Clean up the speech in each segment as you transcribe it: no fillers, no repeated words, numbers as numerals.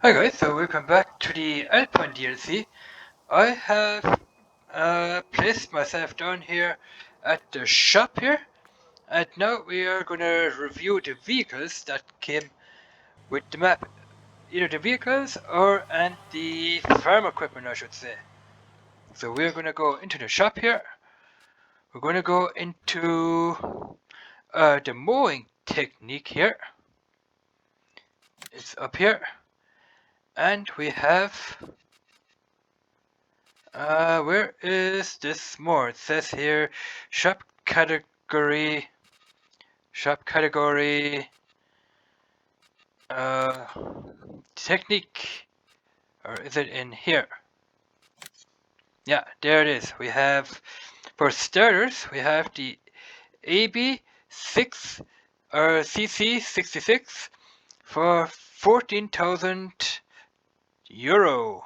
Hi guys, so welcome back to the Alpine DLC. I have placed myself down here at the shop here, and now we are gonna review the vehicles that came with the map. Either the vehicles and the farm equipment, I should say. So we're gonna go into the shop here. We're gonna go into the mowing technique here. It's up here. And we have where is this more? It says here, shop category, uh, technique, or is it in here? Yeah, there it is. We have, for starters, we have the AB6 or CC66 for 14,000 euro.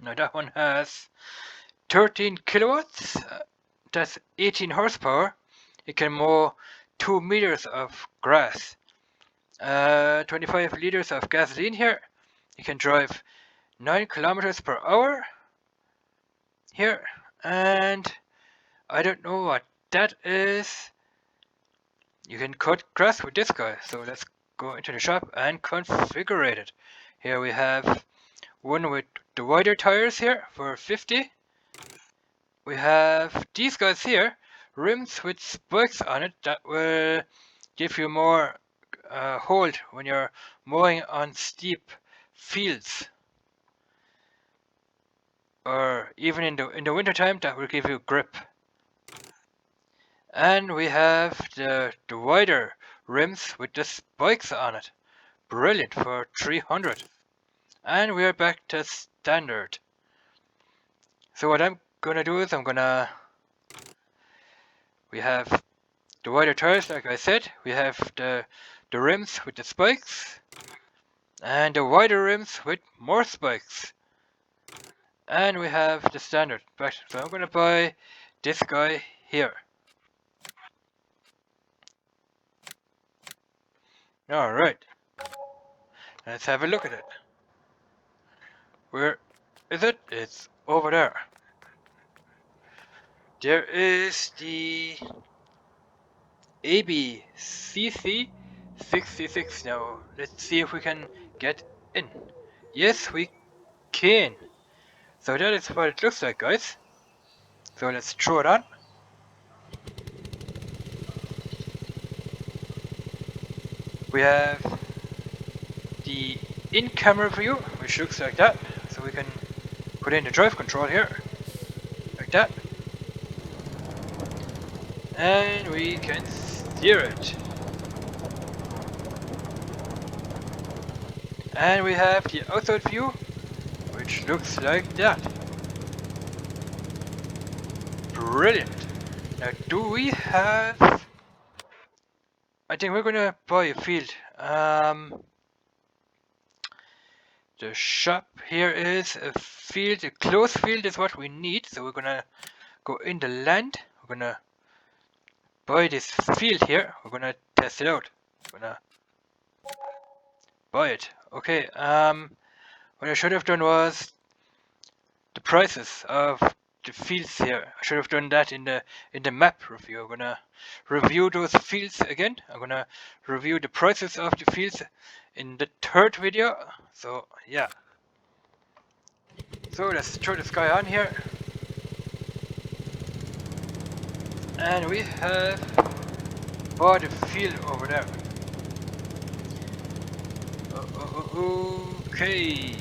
Now that one has 13 kilowatts. That's 18 horsepower. It can mow 2 meters of grass. 25 liters of gasoline here. You can drive 9 kilometers per hour here. And I don't know what that is. You can cut grass with this guy. So let's go into the shop and configure it. Here we have one with the wider tires here for 50. We have these guys here, rims with spikes on it that will give you more hold when you're mowing on steep fields, or even in the winter time that will give you grip. And we have the wider rims with the spikes on it, brilliant, for 300. And we are back to standard. So what I'm gonna do is we have the wider tires, like I said. We have the rims with the spikes, and the wider rims with more spikes. And we have the standard. So I'm gonna buy this guy here. Alright. Let's have a look at it. Where is it? It's over there. There is the ABCC66. Now, let's see if we can get in. Yes, we can. So that is what it looks like, guys. So let's throw it on. We have the in-camera view, which looks like that. So we can put in the drive control here, like that. And we can steer it. And we have the outside view, which looks like that. Brilliant. Now, do we have... I think we're gonna buy a field. The shop here is a field, a closed field is what we need. So we're gonna go in the land. We're gonna buy this field here. We're gonna test it out. We're gonna buy it. Okay, what I should have done was the prices of the fields here. I should have done that in the map review. I'm gonna review those fields again. I'm gonna review the prices of the fields in the third video. So yeah. So let's throw this guy on here. And we have bought a field over there. Okay.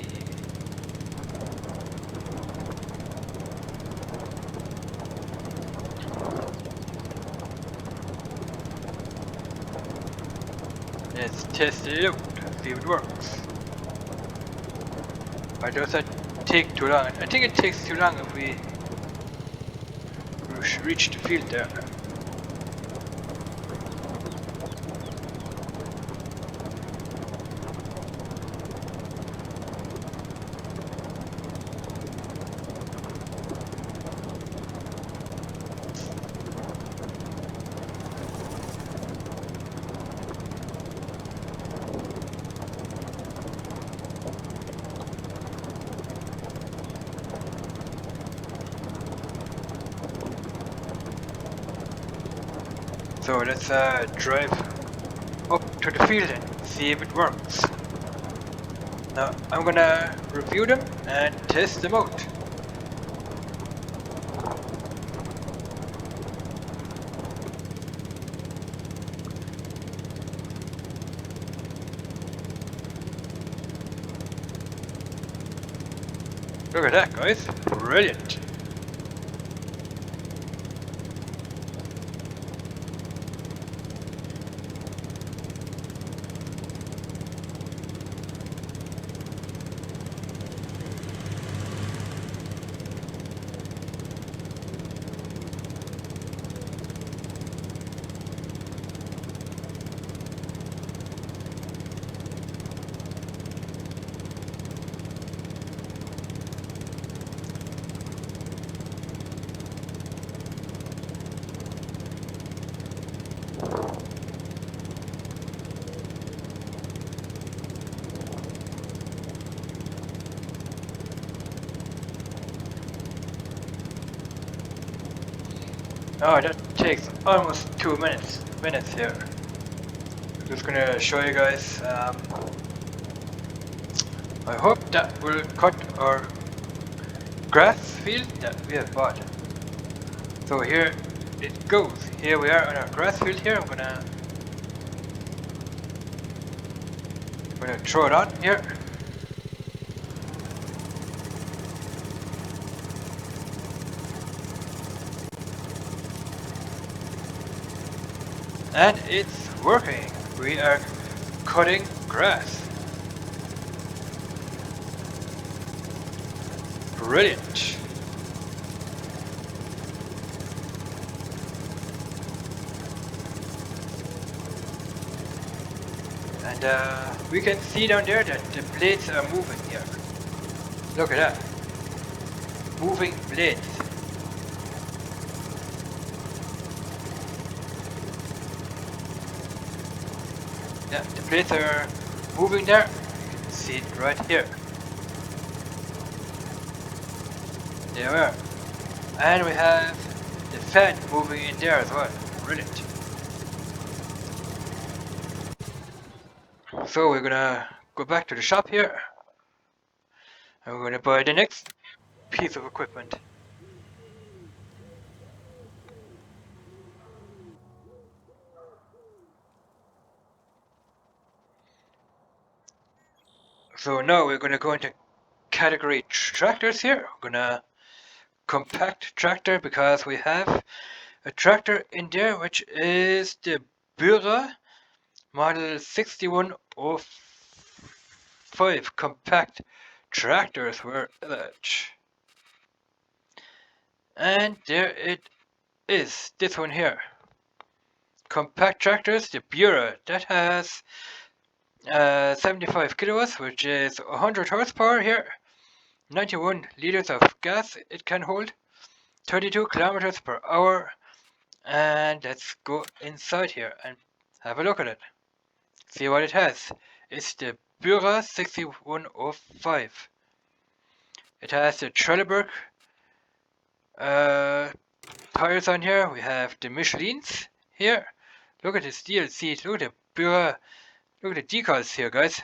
Let's test it out, see if it works. Or does that take too long? I think it takes too long if we reach the field there. So let's drive up to the field and see if it works. Now I'm gonna review them and test them out. Look at that, guys. Brilliant. Oh, that takes almost 2 minutes here. I'm just gonna show you guys. I hope that will cut our grass field that we have bought. So here it goes. Here we are on our grass field here. I'm gonna throw it on here. And it's working. We are cutting grass. Brilliant. And we can see down there that the blades are moving here. Look at that. Moving blades. Yeah, the blades are moving there. You can see it right here. There we are. And we have the fan moving in there as well. Brilliant. So we're gonna go back to the shop here. And we're gonna buy the next piece of equipment. So now we're gonna go into category tractors here. We're gonna compact tractor because we have a tractor in there which is the Bura model 6105 compact tractors were that. And there it is, this one here. Compact tractors, the Bura, that has 75 kilowatts, which is 100 horsepower here. 91 liters of gas it can hold. 32 kilometers per hour. And let's go inside here and have a look at it. See what it has. It's the Bura 6105. It has the Trelleborg tires on here. We have the Michelins here. Look at the steel seat. Look at the Bura. Look at the decals here, guys.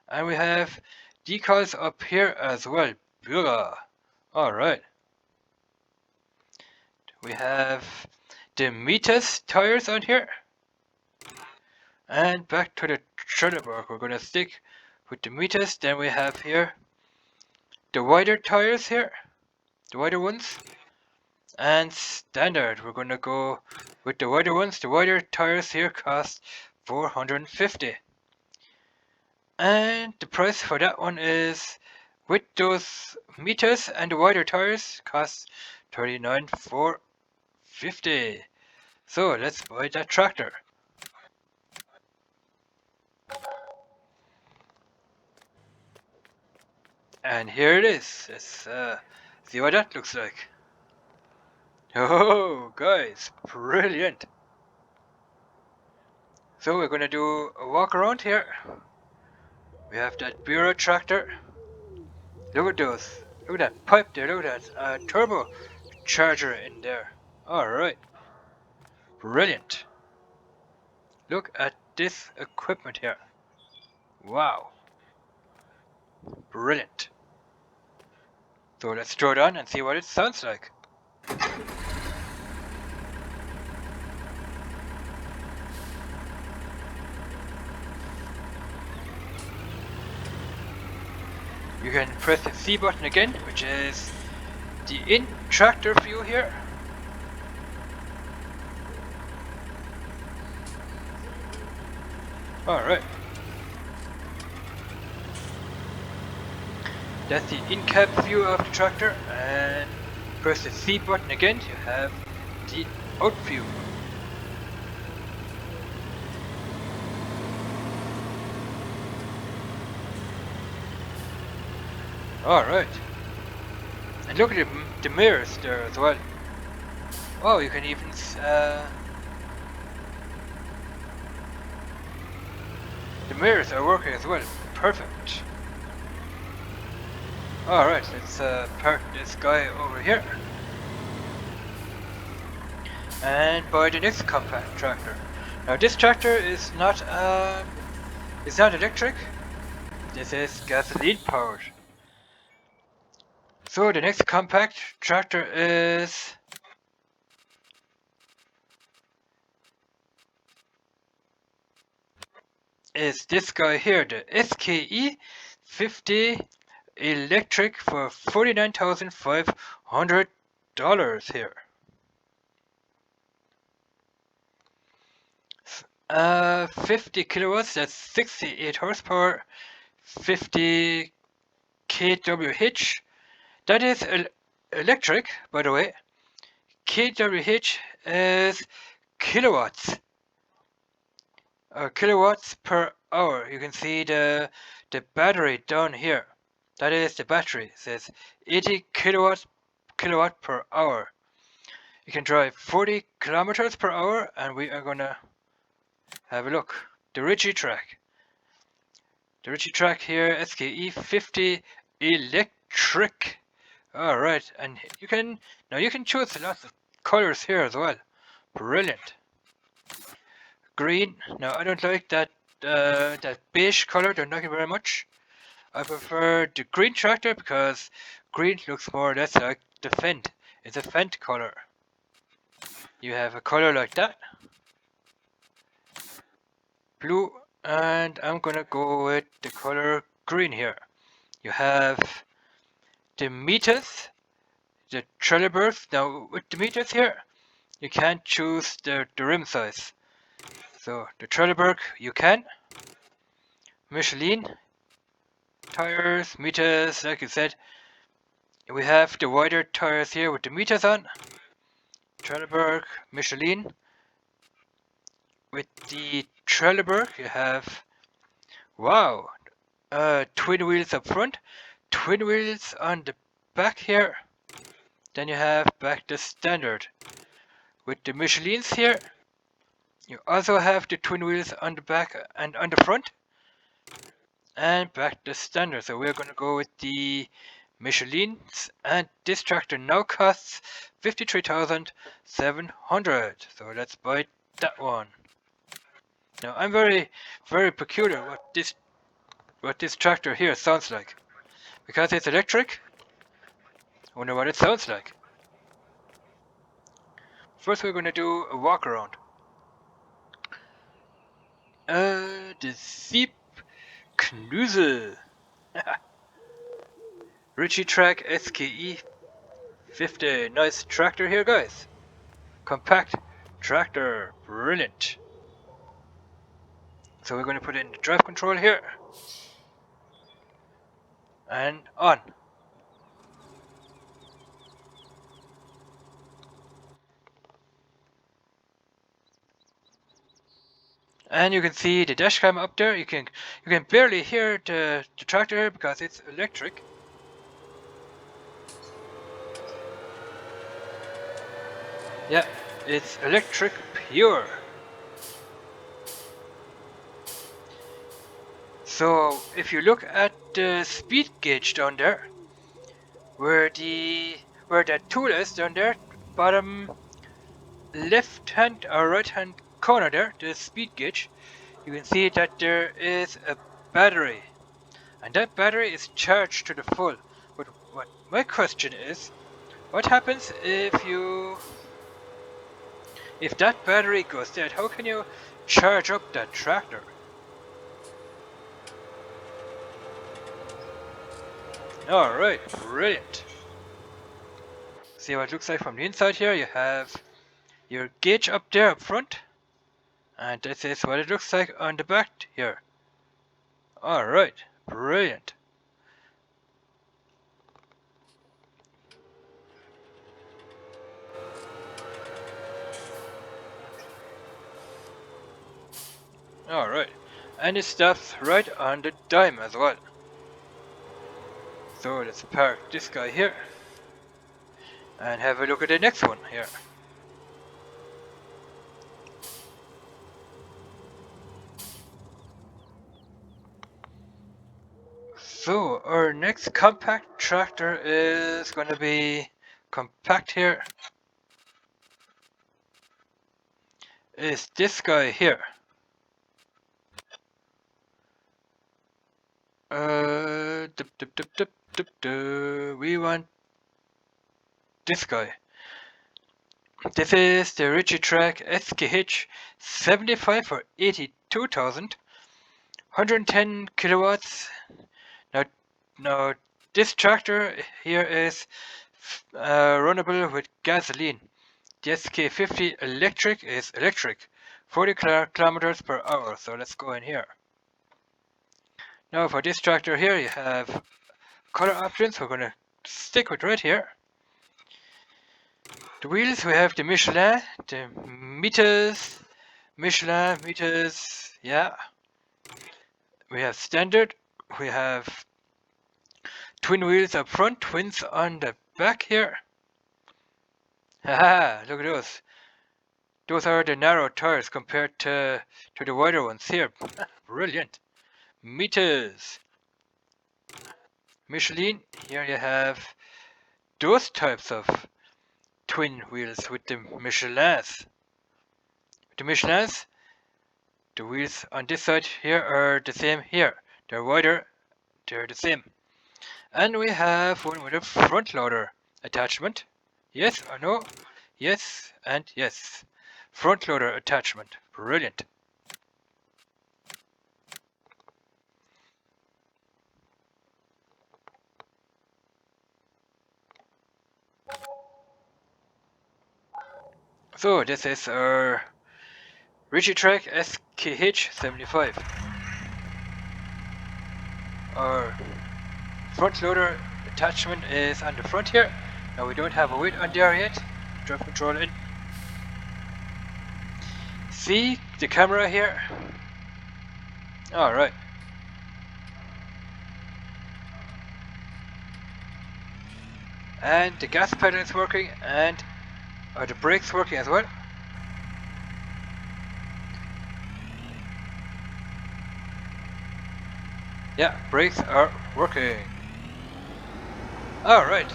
And we have decals up here as well. Bura. Alright. We have the Mitas tires on here. And back to the Trelleborg. We're going to stick with the Mitas. Then we have here the wider tires here. The wider ones. And standard. We're going to go with the wider ones. The wider tires here cost 450. And the price for that one is, with those meters and the wider tires, costs 39,450. So let's buy that tractor. And here it is. Let's see what that looks like. Oh, guys, brilliant. So we're gonna do a walk around here. We have that Bureau tractor. Look at those. Look at that pipe there. Look at that turbo charger in there. Alright. Brilliant. Look at this equipment here. Wow. Brilliant. So let's throw it on and see what it sounds like. You can press the C button again, which is the in tractor view here. Alright. That's the in-cab view of the tractor, and press the C button again to have the out view. Alright. And look at the mirrors there as well. Oh, you can even the mirrors are working as well. Perfect. Alright, let's park this guy over here. And buy the next compact tractor. Now this tractor is not electric. This is gasoline powered. So the next compact tractor is this guy here, the SKE 50 electric for $49,500 here. 50 kilowatts, that's 68 horsepower, 50 kWh. That is electric, by the way. kWh is kilowatts. Kilowatts per hour. You can see the battery down here. That is the battery. It says 80 kilowatt per hour. You can drive 40 kilometers per hour, and we are gonna have a look. The Uni Track. The Uni Track here, SKE 50 electric. Alright, and you can choose lots of colors here as well. Brilliant. Green. Now I don't like that beige color. Don't like it very much. I prefer the green tractor because green looks more or less like the Fendt. It's a Fendt color. You have a color like that. Blue, and I'm gonna go with the color green here. You have the meters, the trailer berth. Now with the meters here, you can't choose the rim size. So the trailer berth you can. Michelin tires, meters, like you said. We have the wider tires here with the meters on. Trelleborg, Michelin. With the Trelleborg you have, wow, twin wheels up front, twin wheels on the back here. Then you have back the standard. With the Michelins here, you also have the twin wheels on the back and on the front. And back the standard. So we're gonna go with the Michelins, and this tractor now costs 53,700. So let's buy that one. Now I'm very peculiar what this tractor here sounds like, because it's electric. I wonder what it sounds like. First we're gonna do a walk around. The Sieb Knüsel. Uni Track SKE 50. Nice tractor here, guys. Compact tractor. Brilliant. So we're going to put in the drive control here. And on. And you can see the dashcam up there. You can barely hear the tractor because it's electric. Yeah, it's electric pure. So if you look at the speed gauge down there, where that tool is down there, bottom left hand or right hand corner there, the speed gauge, you can see that there is a battery. And that battery is charged to the full. But what my question is, what happens if that battery goes dead? How can you charge up that tractor? Alright, brilliant. See what it looks like from the inside here. You have your gauge up there up front. And this is what it looks like on the back here. Alright, brilliant. Alright, and it stops right on the dime as well. So let's park this guy here and have a look at the next one here. So our next compact tractor is going to be compact here. Is this guy here. We want this guy. This is the Uni Track SKH 75 for 82,000, 110 kilowatts. Now this tractor here is runnable with gasoline. The SK50 electric is electric, 40 kilometers per hour. So let's go in here. Now for this tractor here, you have color options. We're going to stick with red here. The wheels, we have the Michelin, the meters, Michelin meters, yeah. We have standard, we have twin wheels up front, twins on the back here. Haha, look at those. Those are the narrow tires compared to the wider ones here. Brilliant. Meters. Michelin, here you have those types of twin wheels with the Michelins. The Michelins, the wheels on this side here are the same here. They're wider, they're the same. And we have one with a front loader attachment. Yes or no? Yes and yes. Front loader attachment. Brilliant. So this is our Uni Track SKH 75. Our front loader attachment is on the front here. Now we don't have a weight on there yet. Drive control in. See the camera here? Alright. And the gas pedal is working, and are the brakes working as well? Yeah, brakes are working. Alright,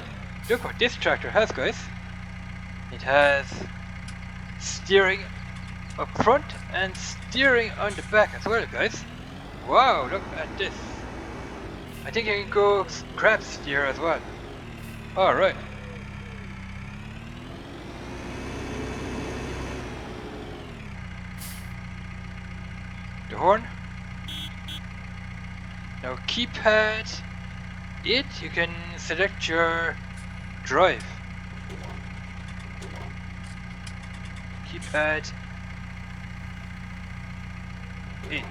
look what this tractor has, guys. It has steering up front and steering on the back as well, guys. Wow, look at this. I think I can go grab steer as well. Alright. The horn. Now keypad 8, you can select your drive. Keypad 8.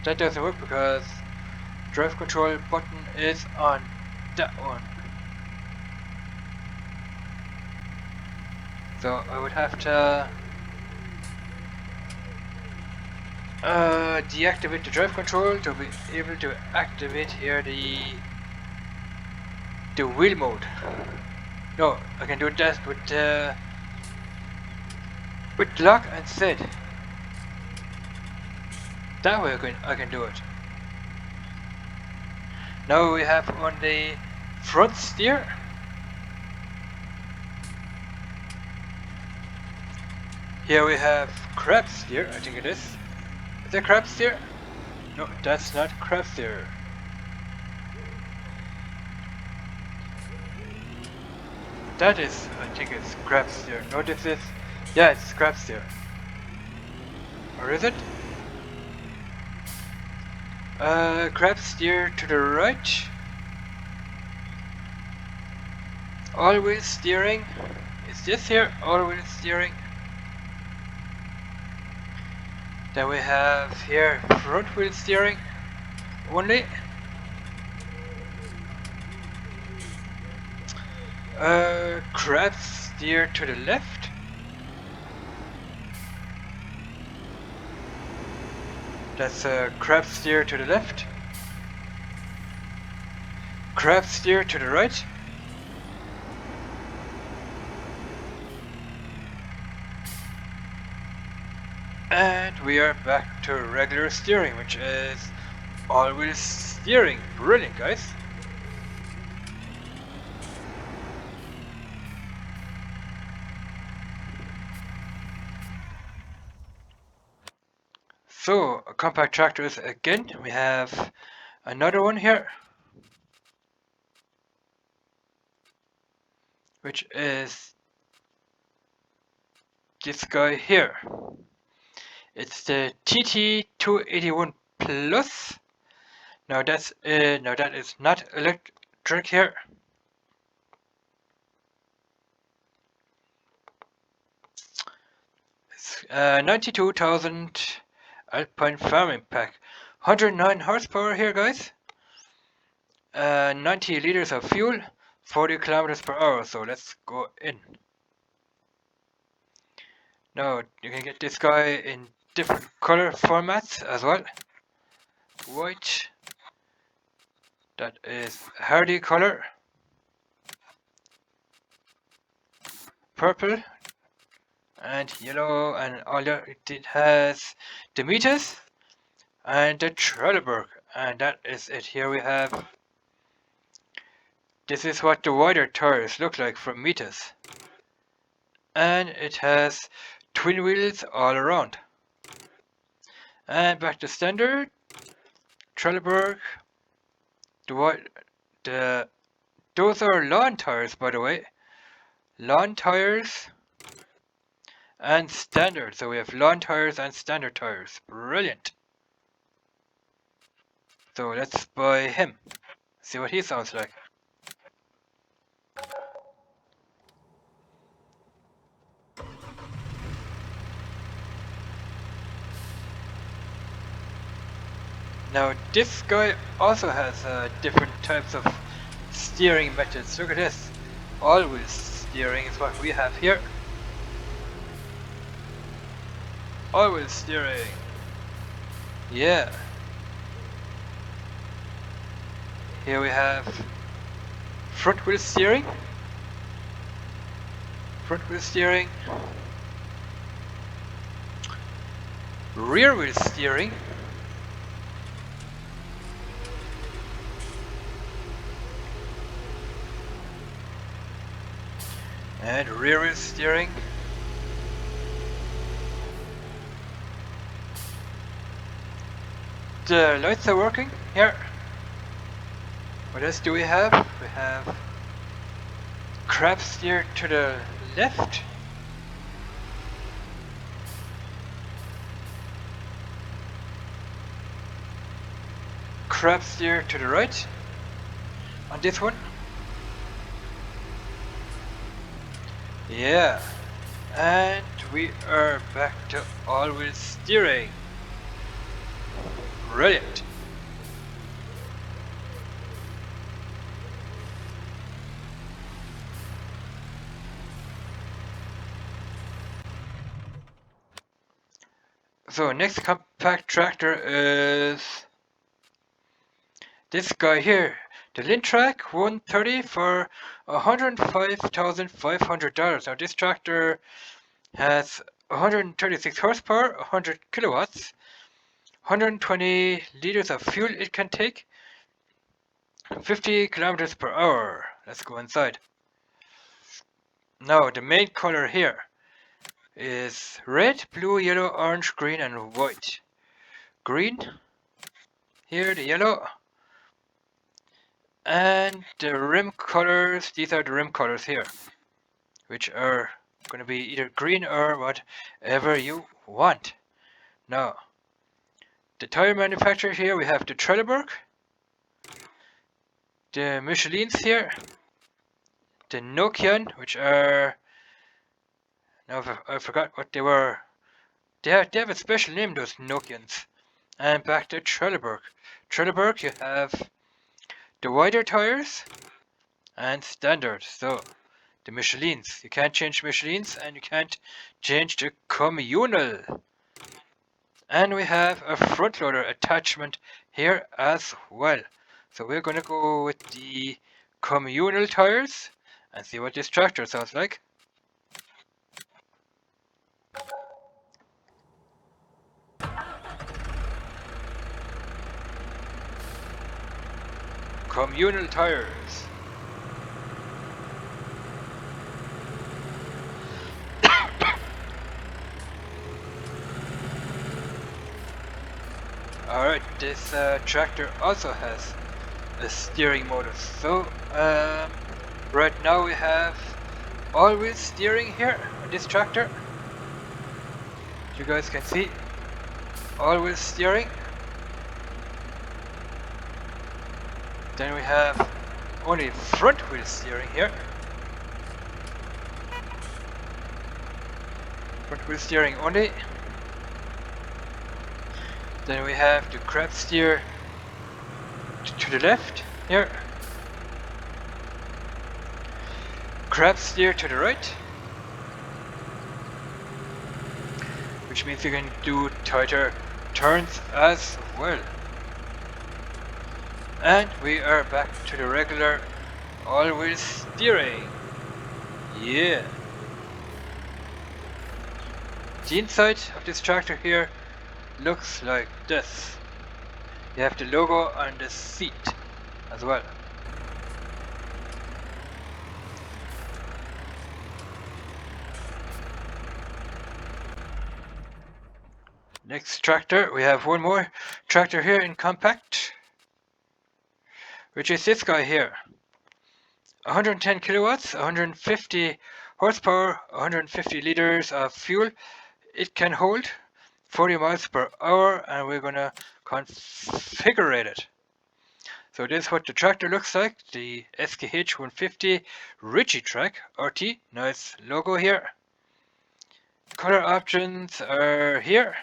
That doesn't work because drive control button is on that one. So I would have to deactivate the drive control to be able to activate here the wheel mode. No, I can do that with With lock and set. That way I can do it. Now we have on the front steer. Here we have crab steer, I think it is. Is that crab steer? No, that's not crab steer. That is, I think it's crab steer. No, this is, yeah, it's crab steer. Or is it? Crab steer to the right. All wheel steering. Is this here all wheel steering? Then we have here front wheel steering only. Crab steer to the left. That's crab steer to the left. Crab steer to the right. And we are back to regular steering, which is all-wheel steering. Brilliant, guys. So, compact tractors again. We have another one here, which is this guy here. It's the TT281 Plus. Now that is not electric here. It's 92,000 alpine farming pack, 109 horsepower here, guys. 90 liters of fuel, 40 kilometers per hour. So let's go in. Now you can get this guy in different color formats as well. White, that is hardy color. Purple and yellow, and all that. It has the meters and the Trelleborg, and that is it. Here we have, this is what the wider tires look like from meters, and it has twin wheels all around. And back to standard Trelleborg. Those are lawn tires, by the way. Lawn tires and standard. So we have lawn tires and standard tires. Brilliant. So let's buy him. See what he sounds like. Now this guy also has different types of steering methods. Look at this. All-wheel steering is what we have here. All-wheel steering. Yeah. Here we have front wheel steering. Front wheel steering. Rear wheel steering. And rear wheel steering. The lights are working here. What else do we have? We have crab steer to the left. Crab steer to the right on this one. Yeah, and we are back to all-wheel steering. Brilliant. So next compact tractor is this guy here, the Uni Track 130 for $105,500. Now this tractor has 136 horsepower, 100 kilowatts, 120 liters of fuel it can take, 50 kilometers per hour. Let's go inside. Now the main color here is red, blue, yellow, orange, green and white. Green, here the yellow, and the rim colors, these are the rim colors here, which are going to be either green or whatever you want. Now, the tire manufacturer here, we have the Trelleborg, the Michelin's here, the Nokian, which are, now I forgot what they were. They have a special name, those Nokians. And back to Trelleborg. Trelleborg, you have the wider tires and standard. So the Michelins, you can't change Michelins and you can't change the communal. And we have a front loader attachment here as well. So we're going to go with the communal tires and see what this tractor sounds like. Communal tires. Alright, this tractor also has a steering motor. So right now we have all-wheel steering here on this tractor. You guys can see all-wheel steering. Then we have only front wheel steering here. Front wheel steering only. Then we have the crab steer to the left here. Crab steer to the right. Which means you can do tighter turns as well. And we are back to the regular all-wheel steering. Yeah. The inside of this tractor here looks like this. You have the logo on the seat as well. Next tractor, we have one more tractor here in compact, which is this guy here. 110 kilowatts, 150 horsepower, 150 liters of fuel it can hold, 40 miles per hour, and we're gonna configure it. So this is what the tractor looks like, the SKH 150 Uni Track RT, nice logo here. Color options are here.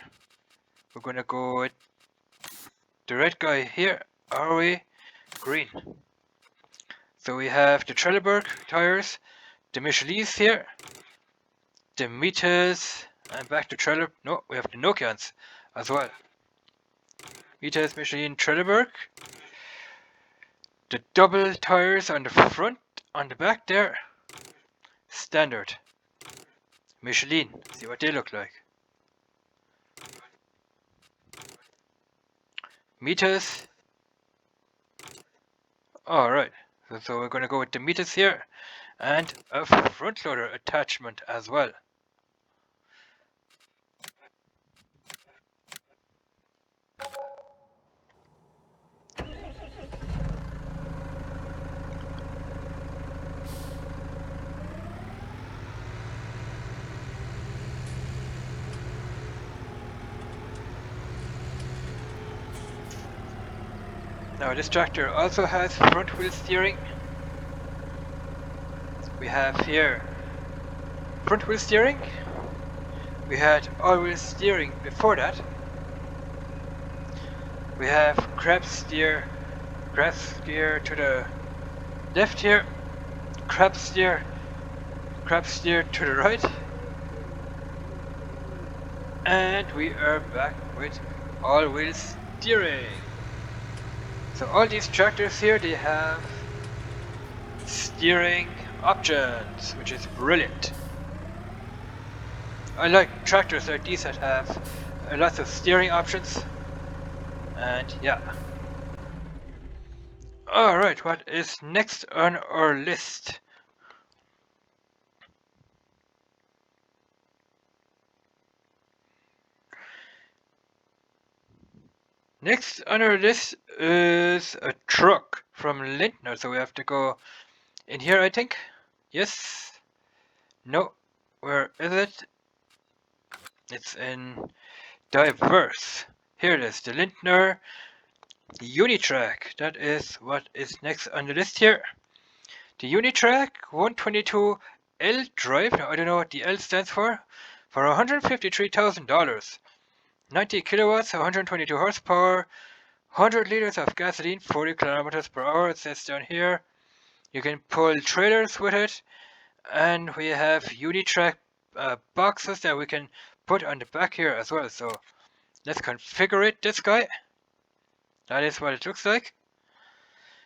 We're gonna go with the red guy here, are we? Green. So we have the Trelleborg tires, the Michelin's here, the Mitas, and back to Trelleborg. No, we have the Nokians as well. Mitas, Michelin, Trelleborg. The double tires on the front, on the back there, standard. Michelin, see what they look like. Meters. Alright, so we're going to go with the meters here and a front loader attachment as well. Now this tractor also has front wheel steering. We have here front wheel steering. We had all wheel steering before that. We have crab steer to the left here, crab steer to the right. And we are back with all wheel steering. So all these tractors here, they have steering options, which is brilliant. I like tractors like these that have lots of steering options. And yeah. Alright, what is next on our list? Next on our list is a truck from Lintner, so we have to go in here, I think. Yes. No. Where is it? It's in Diverse. Here it is, the Lintner Uni Track. That is what is next on the list here. The Uni Track 122 L drive. Now I don't know what the L stands for $153,000. 90 kilowatts, 122 horsepower, 100 liters of gasoline, 40 kilometers per hour. It says down here. You can pull trailers with it, and we have Unitrack boxes that we can put on the back here as well. So let's configure it. This guy. That is what it looks like.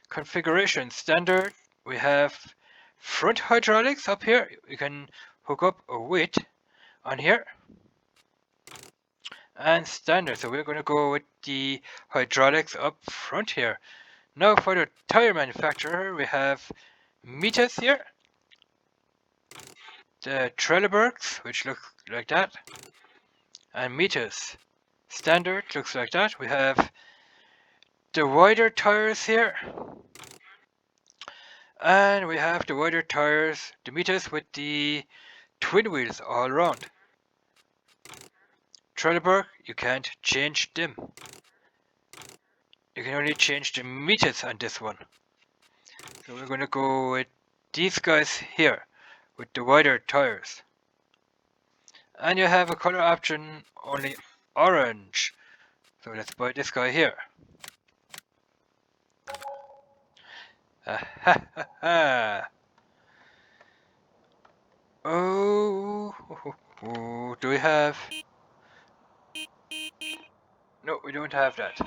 Configuration standard. We have front hydraulics up here. You can hook up a weight on here. And standard. So we're going to go with the hydraulics up front here. Now for the tire manufacturer, we have Mitas here. The Trelleborgs, which look like that. And Mitas. Standard looks like that. We have the wider tires here. And we have the wider tires, the Mitas with the twin wheels all around. Trelleborg, you can't change them. You can only change the meters on this one. So we're going to go with these guys here with the wider tires. And you have a color option only orange. So let's buy this guy here. Oh, do we have? No, we don't have that.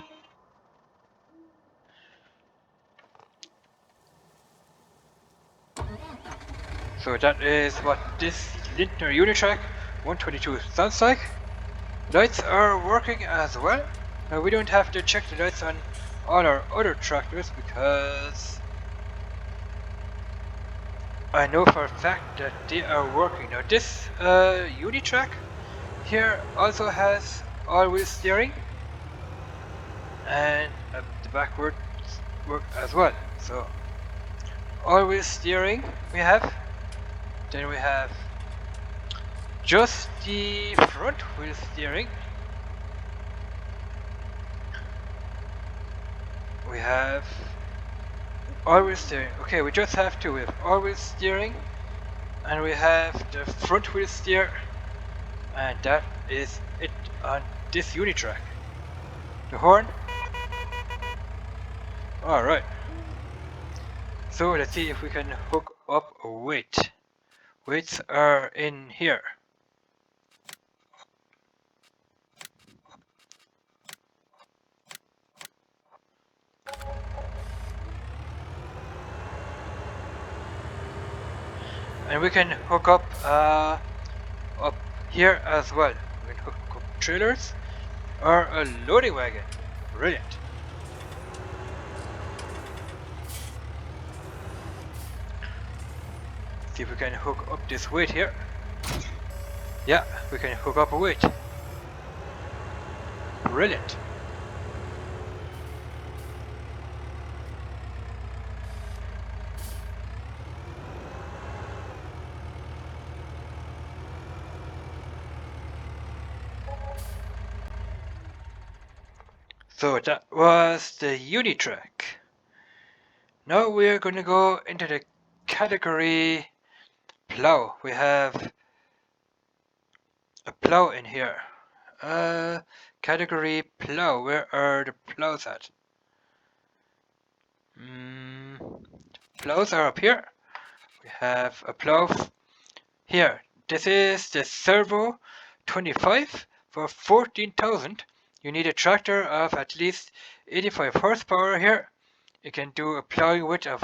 So that is what this Lintner Uni Track 122 sounds like. Lights are working as well. Now we don't have to check the lights on all our other tractors because I know for a fact that they are working. Now this Uni Track here also has all-wheel steering and the backwards work as well. So all-wheel steering we have. Then we have just the front wheel steering. We have all-wheel steering. Okay, we just have two. We have all-wheel steering and we have the front wheel steer, and that is it on this Uni Track. The horn. Alright. So let's see if we can hook up a weight. Weights are in here. And we can hook up here as well. We can hook up trailers or a loading wagon. Brilliant. See if we can hook up this weight here. Yeah, we can hook up a weight. Brilliant. So that was the Uni Track. Now we're going to go into the category plow. We have a plow in here. Category plow. Where are the plows at? Plows are up here. We have a plow here. This is the Servo 25 for 14,000. You need a tractor of at least 85 horsepower here. You can do a plowing width of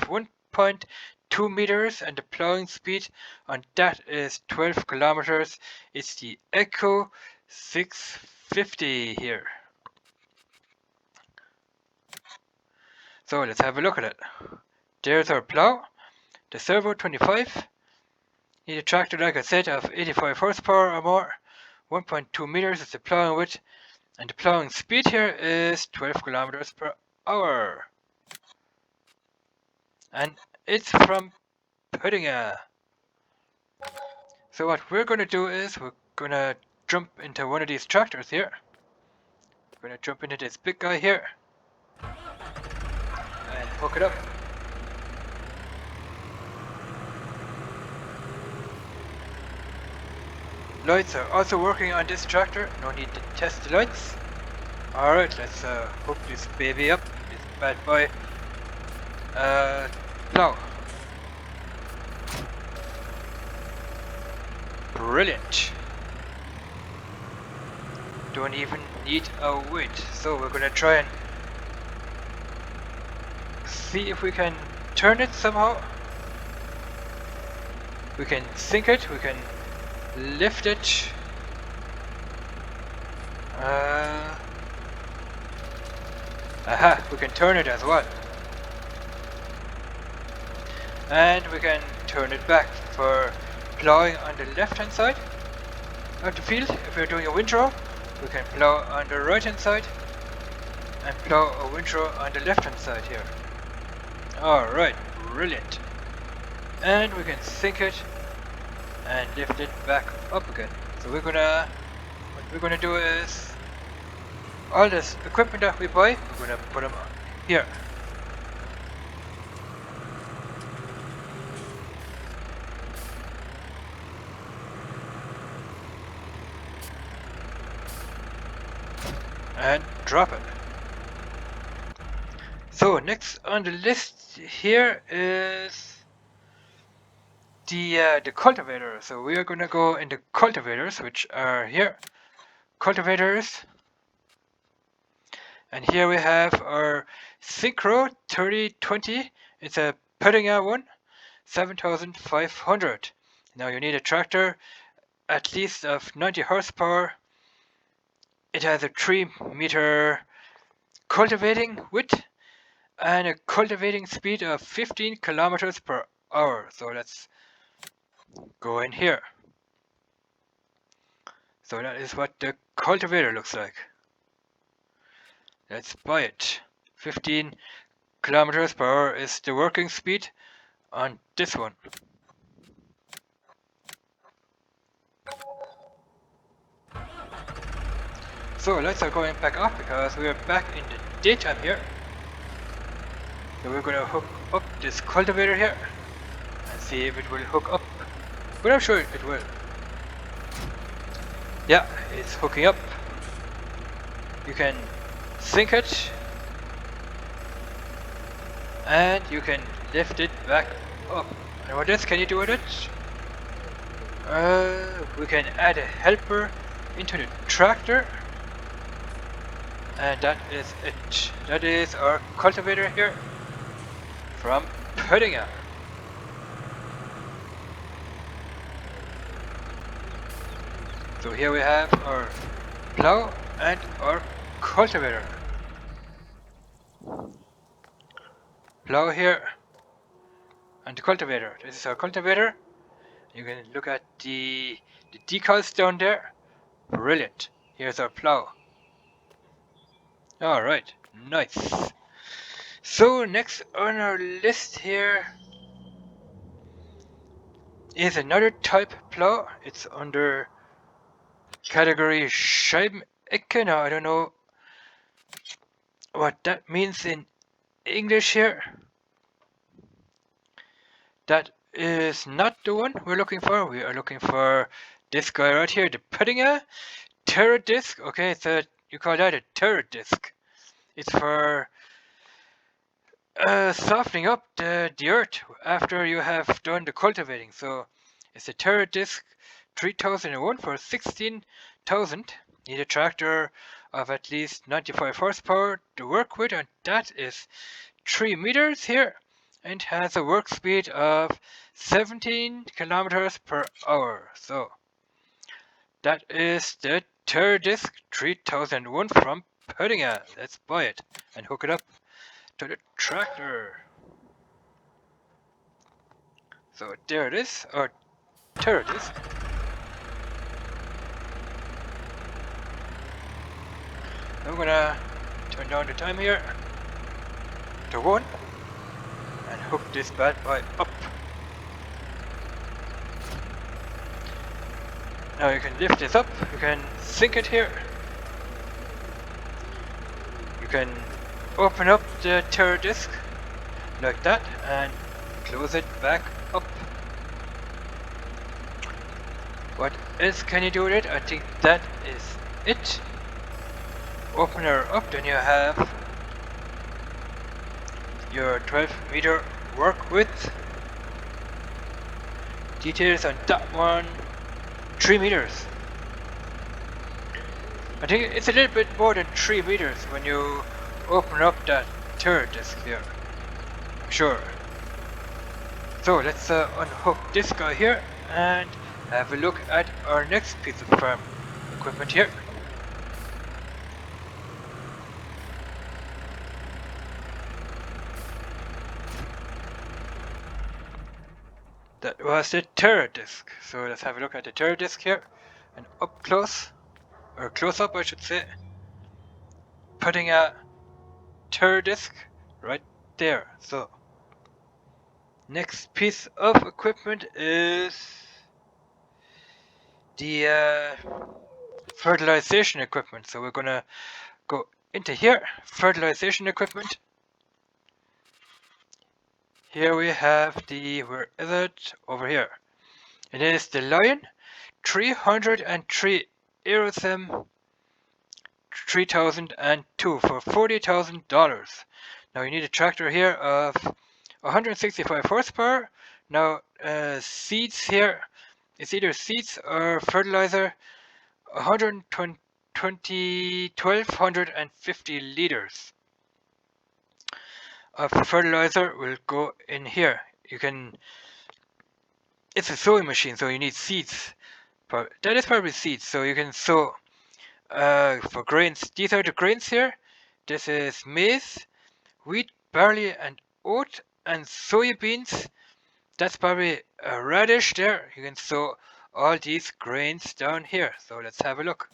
1.2 meters, and the plowing speed on that is 12 kilometers. It's the Echo 650 here. So let's have a look at it. There's our plow, the Servo 25. Need a tractor, like I said, of 85 horsepower or more. 1.2 meters is the plowing width, and the plowing speed here is 12 kilometers per hour. And it's from Puddinga. So what we're going to do is we're going to jump into one of these tractors here. We're going to jump into this big guy here and hook it up. Lights are also working on this tractor. No need to test the lights. Alright, let's hook this baby up. This bad boy. Plow. Brilliant. Don't even need a weight. So we're gonna try and see if we can turn it somehow. We can sink it, we can lift it. Aha, we can turn it as well. And we can turn it back for plowing on the left hand side of the field. If we're doing a windrow, we can plow on the right hand side and plow a windrow on the left hand side here. Alright, brilliant. And we can sink it and lift it back up again. So what we're gonna do is all this equipment that we buy, we're gonna put them here. And drop it. So next on the list here is the cultivator. So we are gonna go into cultivators, which are here. Cultivators. And here we have our Synchro 3020. It's a Puddinga one, 7,500. Now you need a tractor at least of 90 horsepower. It has a 3 meter cultivating width and a cultivating speed of 15 kilometers per hour. So let's go in here. So that is what the cultivator looks like. Let's buy it. 15 kilometers per hour is the working speed on this one. So lights are going back off because we are back in the daytime here. So we're gonna hook up this cultivator here and see if it will hook up. But I'm sure it will. Yeah, it's hooking up. You can sink it and you can lift it back up. And what else can you do with it? We can add a helper into the tractor. And that is it. That is our cultivator here from Puddinga. So here we have our plow and our cultivator. Plow here and the cultivator. This is our cultivator. You can look at the decals down there. Brilliant. Here's our plow. Alright, nice. So next on our list here is another type plow. It's under category Scheibenecke. Now I don't know what that means in English here. That is not the one we're looking for. We are looking for this guy right here, the Puddinga Terra disc. Okay, it's you call that a Terra disc. It's for softening up the earth after you have done the cultivating. So it's a Terra disc 3001 for 16,000. Need a tractor of at least 95 horsepower to work with, and that is 3 meters here and has a work speed of 17 kilometers per hour. So that is the Terradisc 3001 from Puttinga. Let's buy it and hook it up to the tractor. So there it is, our Terradisc. I'm gonna turn down the time here to 1 and hook this bad boy up. Now you can lift this up, you can sink it here. You can open up the Terradisc like that and close it back up. What else can you do with it? I think that is it. Open her up, then you have your 12-meter work width. Details on that one, 3 meters. I think it's a little bit more than 3 meters when you open up that Terradisc here. I'm sure. So let's unhook this guy here and have a look at our next piece of farm equipment here. That was the Terradisc. So let's have a look at the Terradisc here and up close, or close up I should say. Putting a Terradisc right there. So next piece of equipment is the fertilization equipment. So we're gonna go into here, fertilization equipment. Here we have the, where is it? Over here. It is the Lion 303 Aerosem 3002 for $40,000. Now you need a tractor here of 165 horsepower. Now seeds here, it's either seeds or fertilizer, 1250 liters of fertilizer will go in here. You can, it's a sowing machine, so you need seeds. But that is probably seeds, so you can sow for grains. These are the grains here. This is maize, wheat, barley, and oat, and soybeans. That's probably a radish there. You can sow all these grains down here. So let's have a look.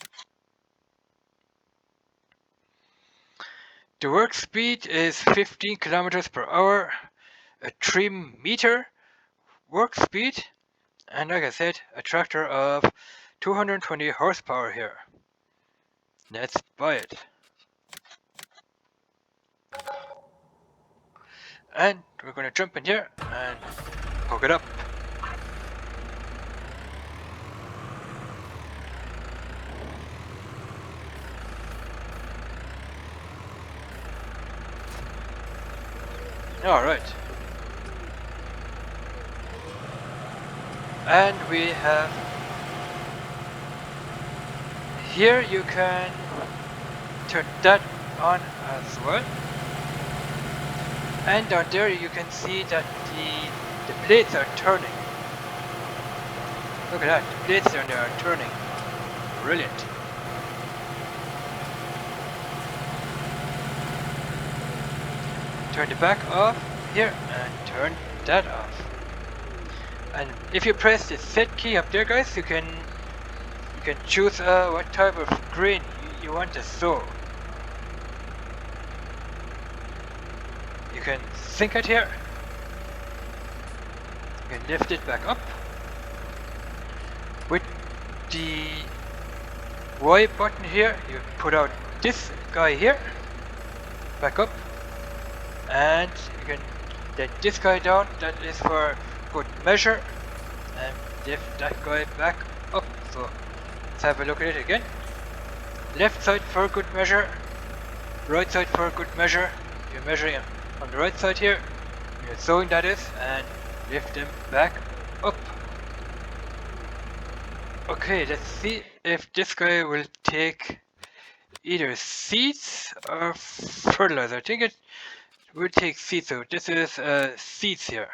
The work speed is 15 kilometers per hour, a 3 meter work speed, and like I said, a tractor of 220 horsepower here. Let's buy it. And we're going to jump in here and hook it up. Alright. And we have here, you can turn that on as well. And down there you can see that the blades are turning. Look at that, the blades down there are turning. Brilliant. Turn the back off here and turn that off. And if you press the set key up there, guys, you can choose what type of grain you want to sow. You can sink it here. You can lift it back up. With the Y button here, you put out this guy here, back up, and you can let this guy down. That is for good measure, and lift that guy back up. So let's have a look at it again. Left side for good measure, right side for good measure. You're measuring it on the right side here, you're sewing that is, and lift them back up. Okay, let's see if this guy will take either seeds or fertilizer. I think it We'll take seeds. So this is seeds here.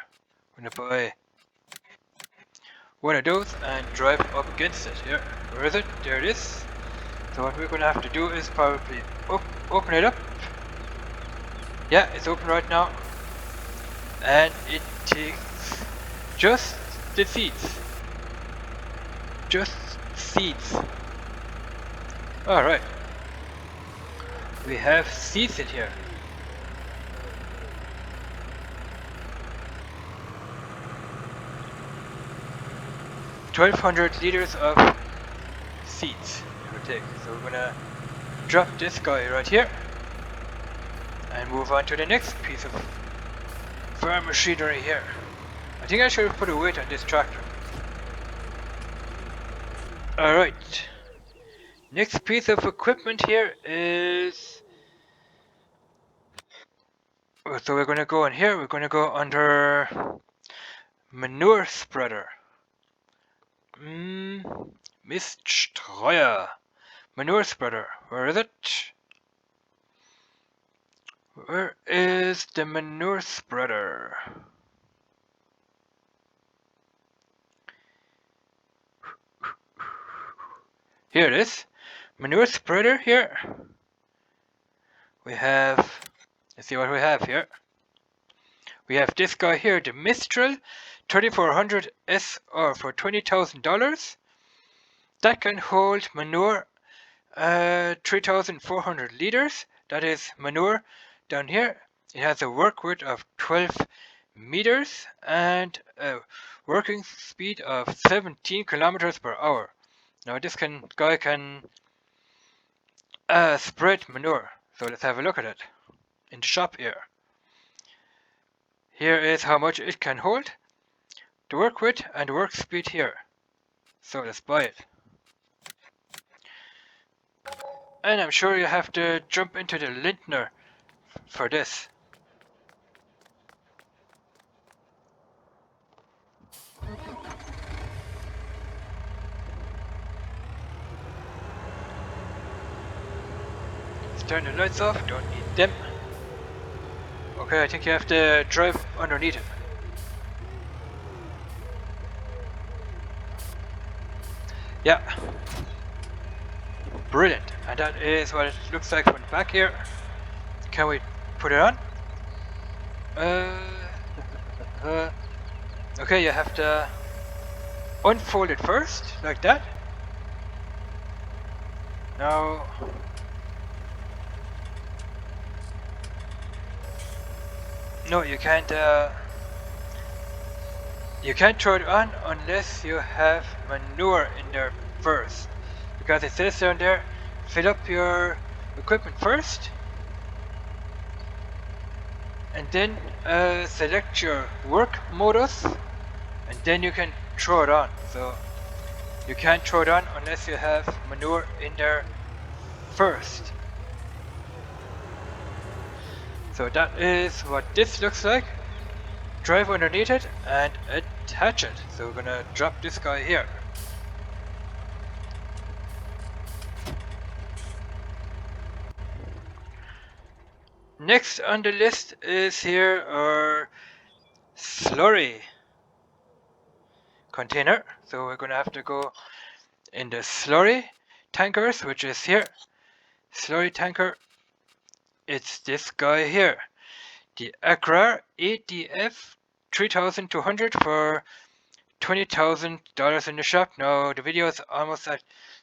I'm gonna buy one of those and drive up against it here. Where is it? There it is. So what we're gonna have to do is probably open it up. Yeah, it's open right now. And it takes just the seeds. Just seeds. Alright. We have seeds in here. 1,200 liters of seeds it will take. So we're gonna drop this guy right here and move on to the next piece of farm machinery here. I think I should have put a weight on this tractor. Alright. Next piece of equipment here is... So we're gonna go in here, we're gonna go under manure spreader. Miststreuer. Manure spreader. Where is it? Where is the manure spreader? Here it is. Manure spreader here. We have... Let's see what we have here. We have this guy here, the Mistral 3400 SR for $20,000. That can hold manure 3,400 liters. That is manure down here. It has a work width of 12 meters and a working speed of 17 kilometers per hour. Now this guy can spread manure. So let's have a look at it in the shop here. Here is how much it can hold, the work width and the work speed here. So let's buy it. And I'm sure you have to jump into the Lintner for this. Let's turn the lights off, don't need them. Okay, I think you have to drive underneath it. Yeah. Brilliant. And that is what it looks like from the back here. Can we put it on? Okay, you have to unfold it first, like that. Now... No, you can't throw it on unless you have manure in there first. Because it says down there, fill up your equipment first. And then select your work modus. And then you can throw it on. So you can't throw it on unless you have manure in there first. So that is what this looks like. Drive underneath it and attach it. So we're gonna drop this guy here. Next on the list is here our slurry container. So we're gonna have to go in the slurry tankers, which is here. Slurry tanker. It's this guy here. The Accra ATF 3200 for $20,000 in the shop. Now the video is almost at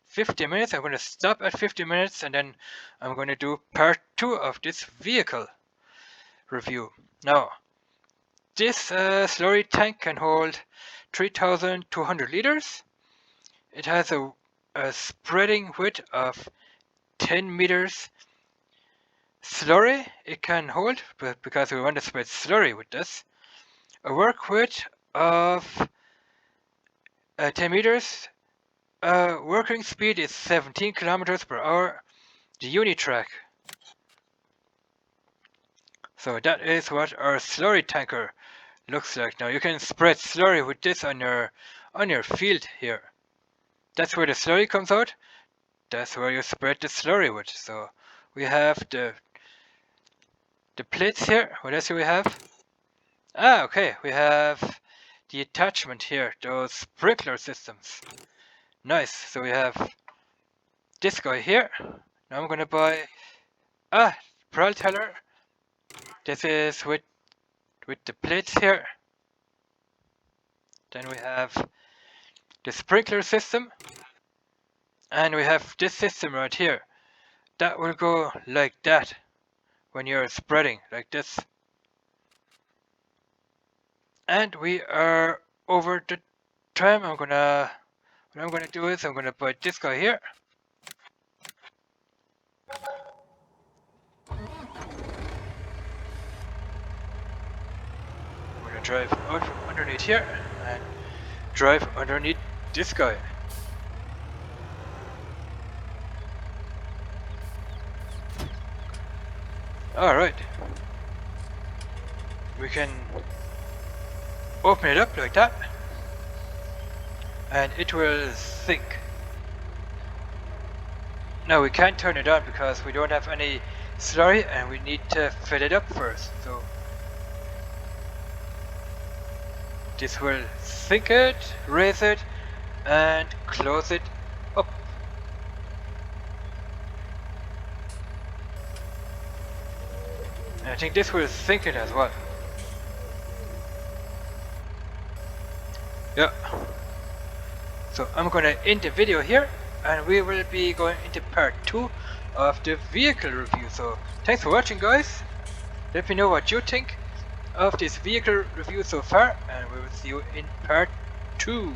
50 minutes. I'm going to stop at 50 minutes and then I'm going to do part 2 of this vehicle review. Now this slurry tank can hold 3,200 liters. It has a spreading width of 10 meters. Slurry it can hold, but because we want to spread slurry with this, a work width of 10 meters. Working speed is 17 kilometers per hour. The Uni Track. So that is what our slurry tanker looks like. Now you can spread slurry with this on your field here. That's where the slurry comes out. That's where you spread the slurry with. So we have the the plates here. What else do we have? Ah, okay, we have the attachment here, those sprinkler systems. Nice. So we have this guy here. Now I'm gonna buy pearl teller. This is with the plates here. Then we have the sprinkler system, and we have this system right here. That will go like that when you're spreading like this. And we are over the time. What I'm gonna do is I'm gonna buy this guy here. I'm gonna drive out from underneath here and drive underneath this guy. Alright. We can open it up like that, and it will sink. Now we can't turn it on because we don't have any slurry and we need to fill it up first. So this will sink it, raise it, and close it up. And I think this will sink it as well. Yeah. So I'm gonna end the video here, and we will be going into part 2 of the vehicle review. So thanks for watching, guys. Let me know what you think of this vehicle review so far, and we will see you in part 2.